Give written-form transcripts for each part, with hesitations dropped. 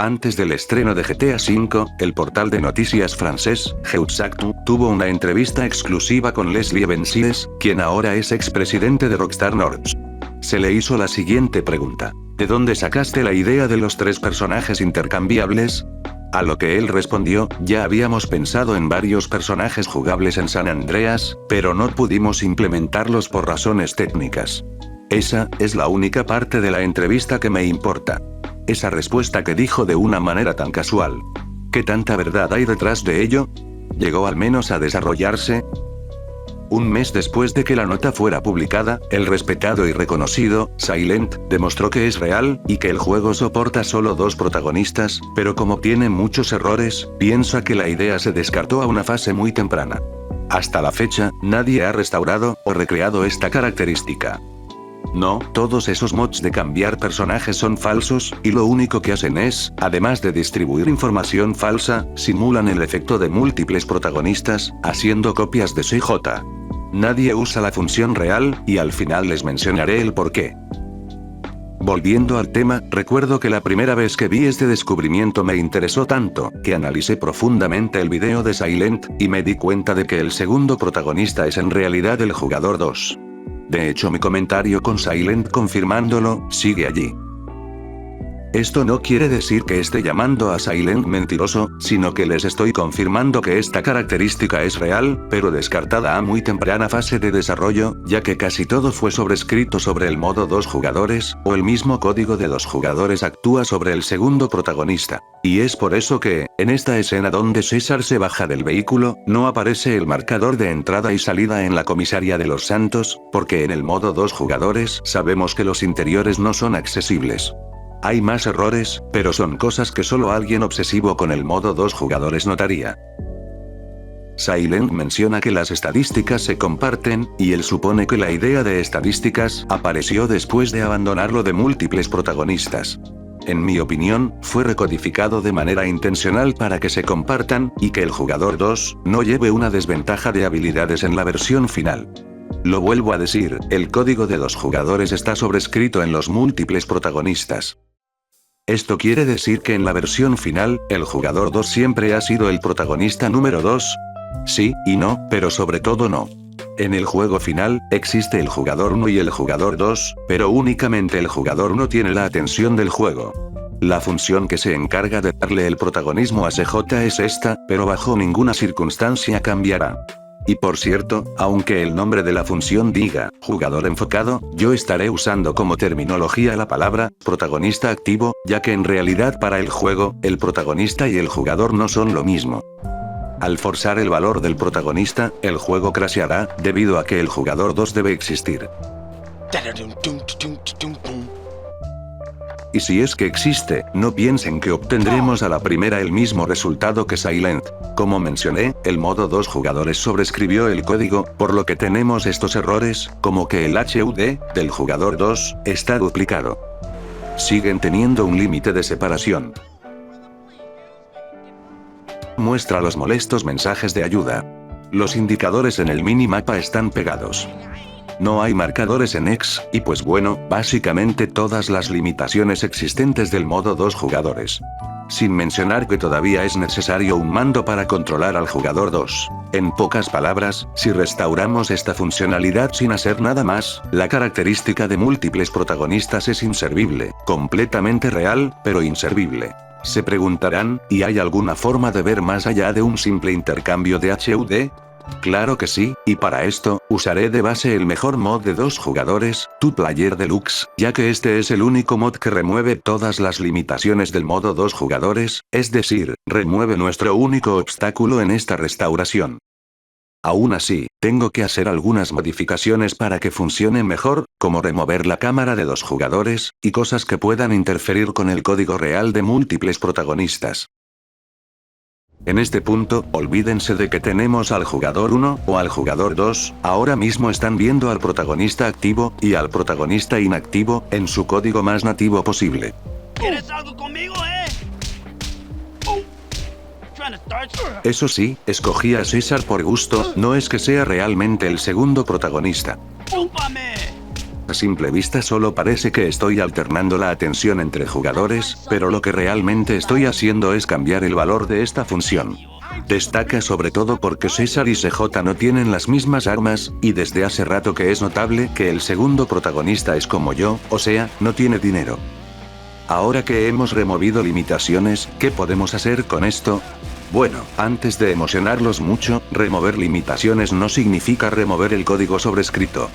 Antes del estreno de GTA V, el portal de noticias francés, Jeuxactu, tuvo una entrevista exclusiva con Leslie Benzies, quien ahora es expresidente de Rockstar North. Se le hizo la siguiente pregunta: ¿de dónde sacaste la idea de los 3 personajes intercambiables? A lo que él respondió: ya habíamos pensado en varios personajes jugables en San Andreas, pero no pudimos implementarlos por razones técnicas. Esa es la única parte de la entrevista que me importa. Esa respuesta que dijo de una manera tan casual. ¿Qué tanta verdad hay detrás de ello? ¿Llegó al menos a desarrollarse? Un mes después de que la nota fuera publicada, el respetado y reconocido Silent demostró que es real, y que el juego soporta solo 2 protagonistas, pero como tiene muchos errores, piensa que la idea se descartó a una fase muy temprana. Hasta la fecha, nadie ha restaurado o recreado esta característica. No, todos esos mods de cambiar personajes son falsos, y lo único que hacen es, además de distribuir información falsa, simulan el efecto de múltiples protagonistas, haciendo copias de CJ. Nadie usa la función real, y al final les mencionaré el porqué. Volviendo al tema, recuerdo que la primera vez que vi este descubrimiento me interesó tanto, que analicé profundamente el video de Silent, y me di cuenta de que el segundo protagonista es en realidad el jugador 2. De hecho, mi comentario con Silent confirmándolo, sigue allí. Esto no quiere decir que esté llamando a Silent mentiroso, sino que les estoy confirmando que esta característica es real, pero descartada a muy temprana fase de desarrollo, ya que casi todo fue sobrescrito sobre el modo 2 jugadores, o el mismo código de 2 jugadores actúa sobre el segundo protagonista. Y es por eso que, en esta escena donde César se baja del vehículo, no aparece el marcador de entrada y salida en la comisaría de Los Santos, porque en el modo 2 jugadores sabemos que los interiores no son accesibles. Hay más errores, pero son cosas que solo alguien obsesivo con el modo 2 jugadores notaría. Silent menciona que las estadísticas se comparten, y él supone que la idea de estadísticas apareció después de abandonarlo de múltiples protagonistas. En mi opinión, fue recodificado de manera intencional para que se compartan, y que el jugador 2 no lleve una desventaja de habilidades en la versión final. Lo vuelvo a decir, el código de 2 jugadores está sobrescrito en los múltiples protagonistas. Esto quiere decir que en la versión final, el jugador 2 siempre ha sido el protagonista número 2. Sí, y no, pero sobre todo no. En el juego final, existe el jugador 1 y el jugador 2, pero únicamente el jugador 1 tiene la atención del juego. La función que se encarga de darle el protagonismo a CJ es esta, pero bajo ninguna circunstancia cambiará. Y por cierto, aunque el nombre de la función diga jugador enfocado, yo estaré usando como terminología la palabra protagonista activo, ya que en realidad para el juego, el protagonista y el jugador no son lo mismo. Al forzar el valor del protagonista, el juego crasheará, debido a que el jugador 2 debe existir. Y si es que existe, no piensen que obtendremos a la primera el mismo resultado que Silent. Como mencioné, el modo 2 jugadores sobrescribió el código, por lo que tenemos estos errores, como que el HUD del jugador 2 está duplicado. Siguen teniendo un límite de separación. Muestra los molestos mensajes de ayuda. Los indicadores en el minimapa están pegados. No hay marcadores en X, y pues bueno, básicamente todas las limitaciones existentes del modo 2 jugadores. Sin mencionar que todavía es necesario un mando para controlar al jugador 2. En pocas palabras, si restauramos esta funcionalidad sin hacer nada más, la característica de múltiples protagonistas es inservible, completamente real, pero inservible. Se preguntarán, ¿y hay alguna forma de ver más allá de un simple intercambio de HUD? Claro que sí, y para esto, usaré de base el mejor mod de 2 jugadores, Two Player Deluxe, ya que este es el único mod que remueve todas las limitaciones del modo 2 jugadores, es decir, remueve nuestro único obstáculo en esta restauración. Aún así, tengo que hacer algunas modificaciones para que funcione mejor, como remover la cámara de 2 jugadores, y cosas que puedan interferir con el código real de múltiples protagonistas. En este punto, olvídense de que tenemos al jugador 1 o al jugador 2, ahora mismo están viendo al protagonista activo y al protagonista inactivo en su código más nativo posible. ¿Quieres algo conmigo, Eso sí, escogí a César por gusto, no es que sea realmente el segundo protagonista. ¡Chúpame! A simple vista solo parece que estoy alternando la atención entre jugadores, pero lo que realmente estoy haciendo es cambiar el valor de esta función. Destaca sobre todo porque César y CJ no tienen las mismas armas, y desde hace rato que es notable que el segundo protagonista es como yo, o sea, no tiene dinero. Ahora que hemos removido limitaciones, ¿qué podemos hacer con esto? Bueno, antes de emocionarlos mucho, remover limitaciones no significa remover el código sobrescrito.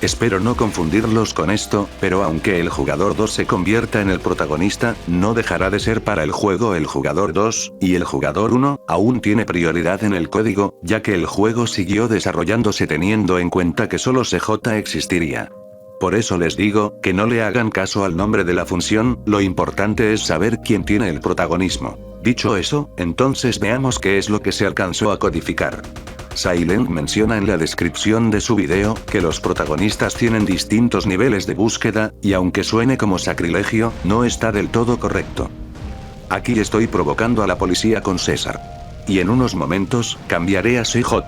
Espero no confundirlos con esto, pero aunque el jugador 2 se convierta en el protagonista, no dejará de ser para el juego el jugador 2, y el jugador 1, aún tiene prioridad en el código, ya que el juego siguió desarrollándose teniendo en cuenta que solo CJ existiría. Por eso les digo, que no le hagan caso al nombre de la función, lo importante es saber quién tiene el protagonismo. Dicho eso, entonces veamos qué es lo que se alcanzó a codificar. Silent menciona en la descripción de su video, que los protagonistas tienen distintos niveles de búsqueda, y aunque suene como sacrilegio, no está del todo correcto. Aquí estoy provocando a la policía con César. Y en unos momentos, cambiaré a CJ.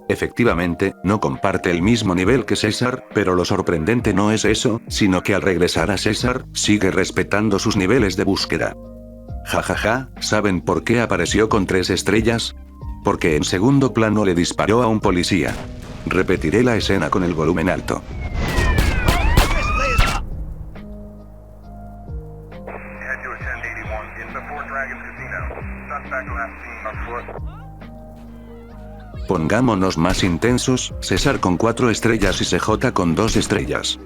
Efectivamente, no comparte el mismo nivel que César, pero lo sorprendente no es eso, sino que al regresar a César, sigue respetando sus niveles de búsqueda. Jajaja, ¿saben por qué apareció con 3 estrellas? Porque en segundo plano le disparó a un policía. Repetiré la escena con el volumen alto. Pongámonos más intensos, César con 4 estrellas y CJ con 2 estrellas.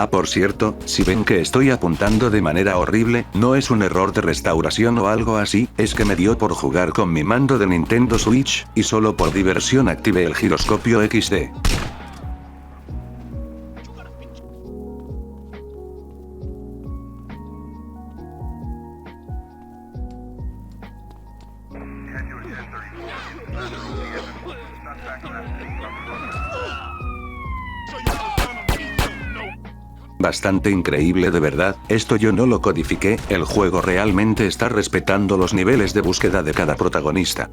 Ah, por cierto, si ven que estoy apuntando de manera horrible, no es un error de restauración o algo así, es que me dio por jugar con mi mando de Nintendo Switch, y solo por diversión activé el giroscopio XD. Bastante increíble de verdad, esto yo no lo codifiqué, el juego realmente está respetando los niveles de búsqueda de cada protagonista.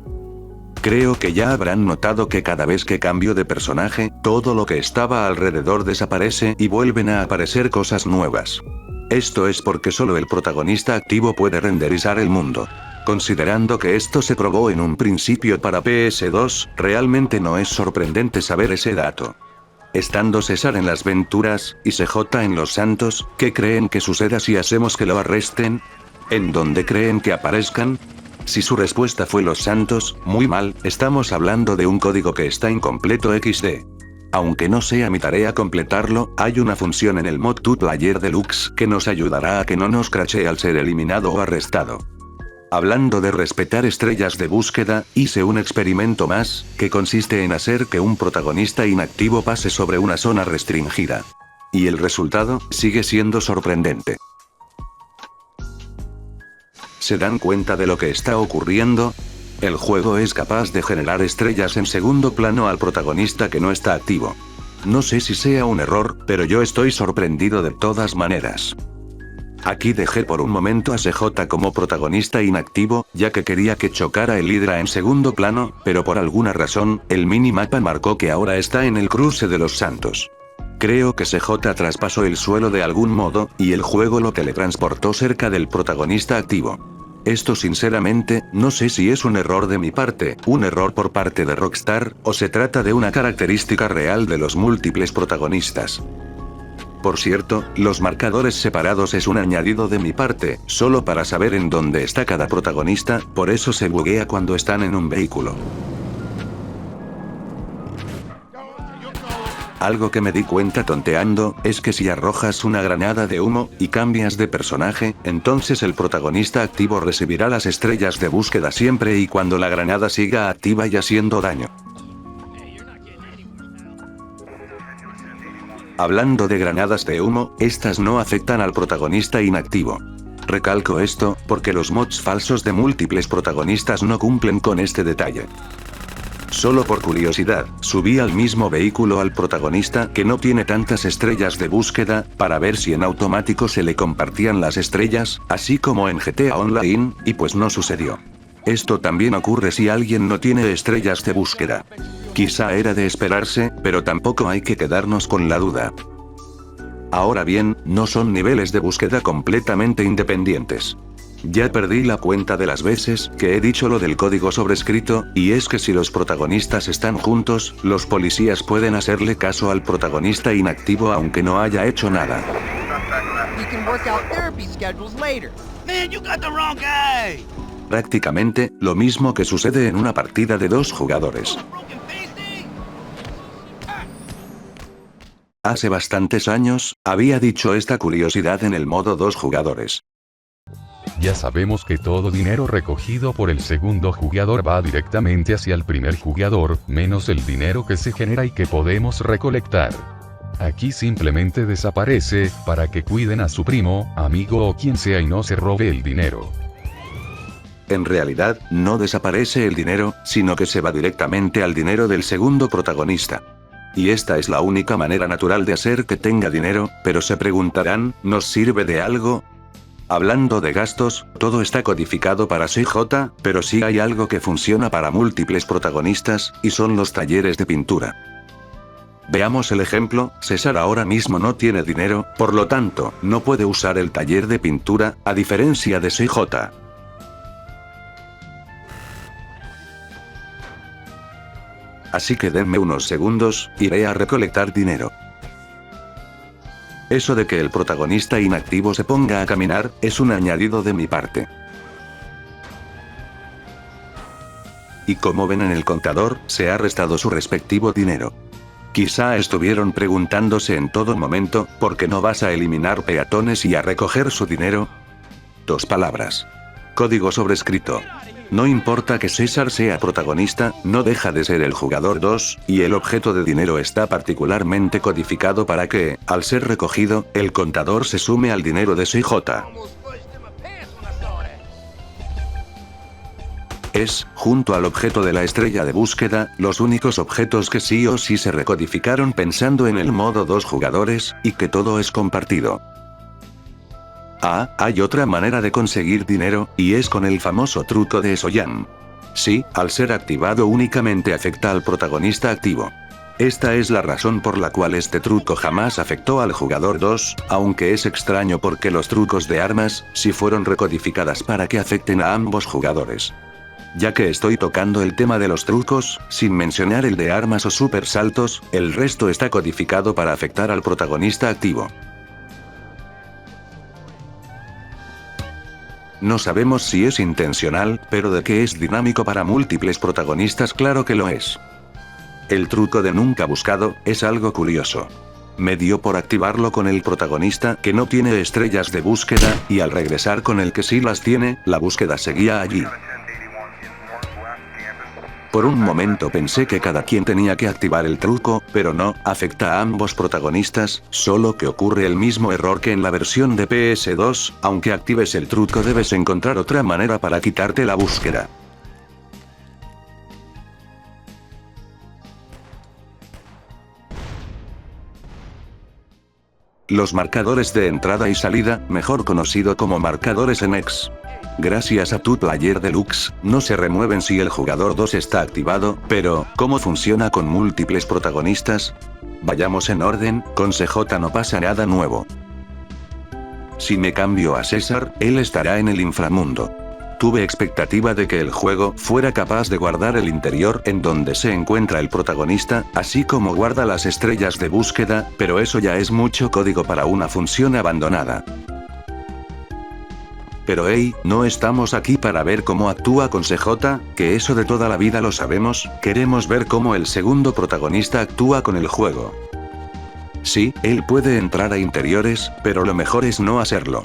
Creo que ya habrán notado que cada vez que cambio de personaje, todo lo que estaba alrededor desaparece y vuelven a aparecer cosas nuevas. Esto es porque solo el protagonista activo puede renderizar el mundo. Considerando que esto se probó en un principio para PS2, realmente no es sorprendente saber ese dato. Estando César en las Venturas, y CJ en Los Santos, ¿qué creen que suceda si hacemos que lo arresten? ¿En dónde creen que aparezcan? Si su respuesta fue Los Santos, muy mal, estamos hablando de un código que está incompleto XD. Aunque no sea mi tarea completarlo, hay una función en el mod 2 Player Deluxe que nos ayudará a que no nos crashee al ser eliminado o arrestado. Hablando de respetar estrellas de búsqueda, hice un experimento más, que consiste en hacer que un protagonista inactivo pase sobre una zona restringida. Y el resultado, sigue siendo sorprendente. ¿Se dan cuenta de lo que está ocurriendo? El juego es capaz de generar estrellas en segundo plano al protagonista que no está activo. No sé si sea un error, pero yo estoy sorprendido de todas maneras. Aquí dejé por un momento a CJ como protagonista inactivo, ya que quería que chocara el Hydra en segundo plano, pero por alguna razón, el minimapa marcó que ahora está en el cruce de Los Santos. Creo que CJ traspasó el suelo de algún modo, y el juego lo teletransportó cerca del protagonista activo. Esto sinceramente, no sé si es un error de mi parte, un error por parte de Rockstar, o se trata de una característica real de los múltiples protagonistas. Por cierto, los marcadores separados es un añadido de mi parte, solo para saber en dónde está cada protagonista, por eso se buguea cuando están en un vehículo. Algo que me di cuenta tonteando, es que si arrojas una granada de humo, y cambias de personaje, entonces el protagonista activo recibirá las estrellas de búsqueda siempre y cuando la granada siga activa y haciendo daño. Hablando de granadas de humo, estas no afectan al protagonista inactivo. Recalco esto, porque los mods falsos de múltiples protagonistas no cumplen con este detalle. Solo por curiosidad, subí al mismo vehículo al protagonista que no tiene tantas estrellas de búsqueda, para ver si en automático se le compartían las estrellas, así como en GTA Online, y pues no sucedió. Esto también ocurre si alguien no tiene estrellas de búsqueda. Quizá era de esperarse, pero tampoco hay que quedarnos con la duda. Ahora bien, no son niveles de búsqueda completamente independientes. Ya perdí la cuenta de las veces que he dicho lo del código sobrescrito, y es que si los protagonistas están juntos, los policías pueden hacerle caso al protagonista inactivo aunque no haya hecho nada. Prácticamente, lo mismo que sucede en una partida de 2 jugadores. Hace bastantes años, había dicho esta curiosidad en el modo 2 jugadores. Ya sabemos que todo dinero recogido por el segundo jugador va directamente hacia el primer jugador, menos el dinero que se genera y que podemos recolectar. Aquí simplemente desaparece, para que cuiden a su primo, amigo o quien sea y no se robe el dinero. En realidad, no desaparece el dinero, sino que se va directamente al dinero del segundo protagonista. Y esta es la única manera natural de hacer que tenga dinero, pero se preguntarán, ¿nos sirve de algo? Hablando de gastos, todo está codificado para CJ, pero sí hay algo que funciona para múltiples protagonistas, y son los talleres de pintura. Veamos el ejemplo, César ahora mismo no tiene dinero, por lo tanto, no puede usar el taller de pintura, a diferencia de CJ. Así que denme unos segundos, iré a recolectar dinero. Eso de que el protagonista inactivo se ponga a caminar, es un añadido de mi parte. Y como ven en el contador, se ha restado su respectivo dinero. Quizá estuvieron preguntándose en todo momento, ¿por qué no vas a eliminar peatones y a recoger su dinero? 2 palabras. Código sobrescrito. No importa que César sea protagonista, no deja de ser el jugador 2, y el objeto de dinero está particularmente codificado para que, al ser recogido, el contador se sume al dinero de CJ. Es, junto al objeto de la estrella de búsqueda, los únicos objetos que sí o sí se recodificaron pensando en el modo 2 jugadores, y que todo es compartido. Hay otra manera de conseguir dinero, y es con el famoso truco de Soyan. Sí, al ser activado únicamente afecta al protagonista activo. Esta es la razón por la cual este truco jamás afectó al jugador 2, aunque es extraño porque los trucos de armas, sí fueron recodificadas para que afecten a ambos jugadores. Ya que estoy tocando el tema de los trucos, sin mencionar el de armas o super saltos, el resto está codificado para afectar al protagonista activo. No sabemos si es intencional, pero de que es dinámico para múltiples protagonistas claro que lo es. El truco de nunca buscado, es algo curioso. Me dio por activarlo con el protagonista que no tiene estrellas de búsqueda, y al regresar con el que sí las tiene, la búsqueda seguía allí. Por un momento pensé que cada quien tenía que activar el truco, pero no, afecta a ambos protagonistas, solo que ocurre el mismo error que en la versión de PS2, aunque actives el truco debes encontrar otra manera para quitarte la búsqueda. Los marcadores de entrada y salida, mejor conocido como marcadores en X. Gracias a tu Player Deluxe, no se remueven si el jugador 2 está activado, pero, ¿cómo funciona con múltiples protagonistas? Vayamos en orden, con CJ no pasa nada nuevo. Si me cambio a César, él estará en el inframundo. Tuve expectativa de que el juego fuera capaz de guardar el interior en donde se encuentra el protagonista, así como guarda las estrellas de búsqueda, pero eso ya es mucho código para una función abandonada. Pero hey, no estamos aquí para ver cómo actúa con CJ, que eso de toda la vida lo sabemos, queremos ver cómo el segundo protagonista actúa con el juego. Sí, él puede entrar a interiores, pero lo mejor es no hacerlo.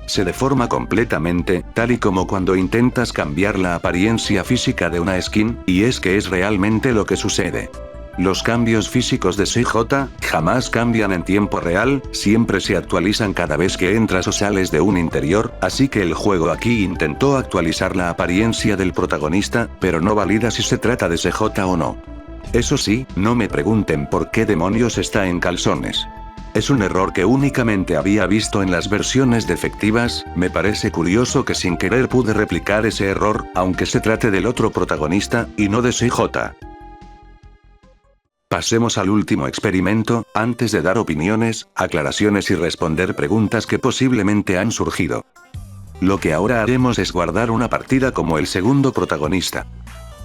Se deforma completamente, tal y como cuando intentas cambiar la apariencia física de una skin, y es que es realmente lo que sucede. Los cambios físicos de CJ jamás cambian en tiempo real, siempre se actualizan cada vez que entras o sales de un interior, así que el juego aquí intentó actualizar la apariencia del protagonista, pero no valida si se trata de CJ o no. Eso sí, no me pregunten por qué demonios está en calzones. Es un error que únicamente había visto en las versiones defectivas. Me parece curioso que sin querer pude replicar ese error, aunque se trate del otro protagonista, y no de CJ. Pasemos al último experimento, antes de dar opiniones, aclaraciones y responder preguntas que posiblemente han surgido. Lo que ahora haremos es guardar una partida como el segundo protagonista.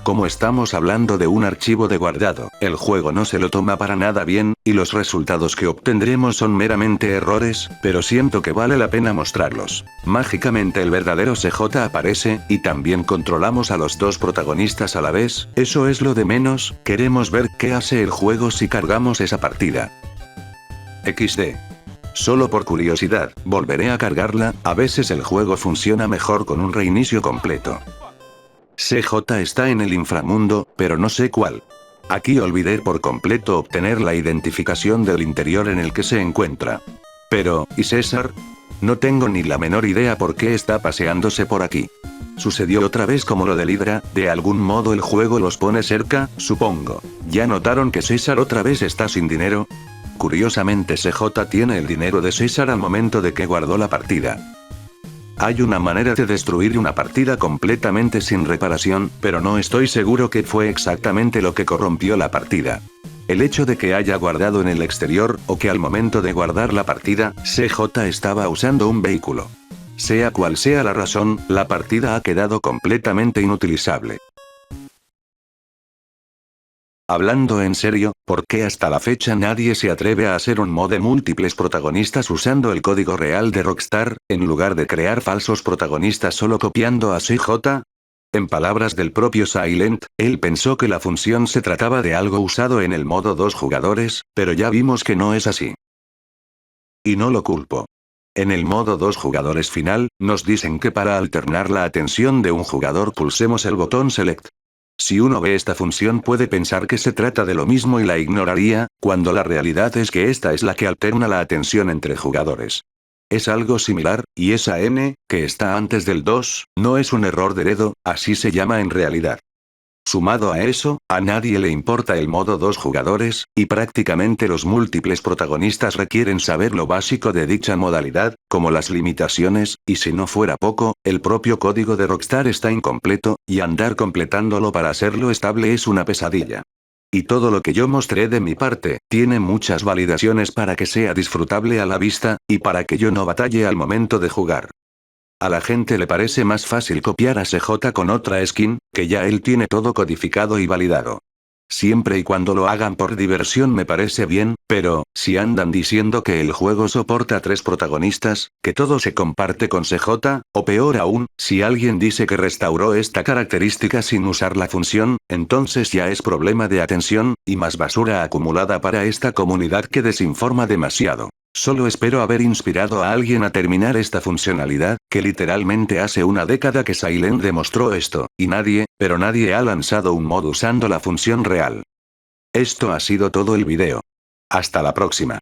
Como estamos hablando de un archivo de guardado, el juego no se lo toma para nada bien, y los resultados que obtendremos son meramente errores, pero siento que vale la pena mostrarlos. Mágicamente el verdadero CJ aparece, y también controlamos a los dos protagonistas a la vez. Eso es lo de menos, queremos ver qué hace el juego si cargamos esa partida. XD. Solo por curiosidad, volveré a cargarla. A veces el juego funciona mejor con un reinicio completo. CJ está en el inframundo, pero no sé cuál. Aquí olvidé por completo obtener la identificación del interior en el que se encuentra. Pero, ¿y César? No tengo ni la menor idea por qué está paseándose por aquí. Sucedió otra vez como lo del Hydra, de algún modo el juego los pone cerca, supongo. ¿Ya notaron que César otra vez está sin dinero? Curiosamente CJ tiene el dinero de César al momento de que guardó la partida. Hay una manera de destruir una partida completamente sin reparación, pero no estoy seguro qué fue exactamente lo que corrompió la partida. El hecho de que haya guardado en el exterior, o que al momento de guardar la partida, CJ estaba usando un vehículo. Sea cual sea la razón, la partida ha quedado completamente inutilizable. Hablando en serio, ¿por qué hasta la fecha nadie se atreve a hacer un mod de múltiples protagonistas usando el código real de Rockstar, en lugar de crear falsos protagonistas solo copiando a CJ? En palabras del propio Silent, él pensó que la función se trataba de algo usado en el modo 2 jugadores, pero ya vimos que no es así. Y no lo culpo. En el modo 2 jugadores final, nos dicen que para alternar la atención de un jugador pulsemos el botón Select. Si uno ve esta función puede pensar que se trata de lo mismo y la ignoraría, cuando la realidad es que esta es la que alterna la atención entre jugadores. Es algo similar, y esa N, que está antes del 2, no es un error de dedo, así se llama en realidad. Sumado a eso, a nadie le importa el modo 2 jugadores, y prácticamente los múltiples protagonistas requieren saber lo básico de dicha modalidad, como las limitaciones, y si no fuera poco, el propio código de Rockstar está incompleto, y andar completándolo para hacerlo estable es una pesadilla. Y todo lo que yo mostré de mi parte, tiene muchas validaciones para que sea disfrutable a la vista, y para que yo no batalle al momento de jugar. A la gente le parece más fácil copiar a CJ con otra skin, que ya él tiene todo codificado y validado. Siempre y cuando lo hagan por diversión me parece bien, pero, si andan diciendo que el juego soporta 3 protagonistas, que todo se comparte con CJ, o peor aún, si alguien dice que restauró esta característica sin usar la función, entonces ya es problema de atención, y más basura acumulada para esta comunidad que desinforma demasiado. Solo espero haber inspirado a alguien a terminar esta funcionalidad, que literalmente hace una década que Silent demostró esto, y nadie, pero nadie ha lanzado un mod usando la función real. Esto ha sido todo el video. Hasta la próxima.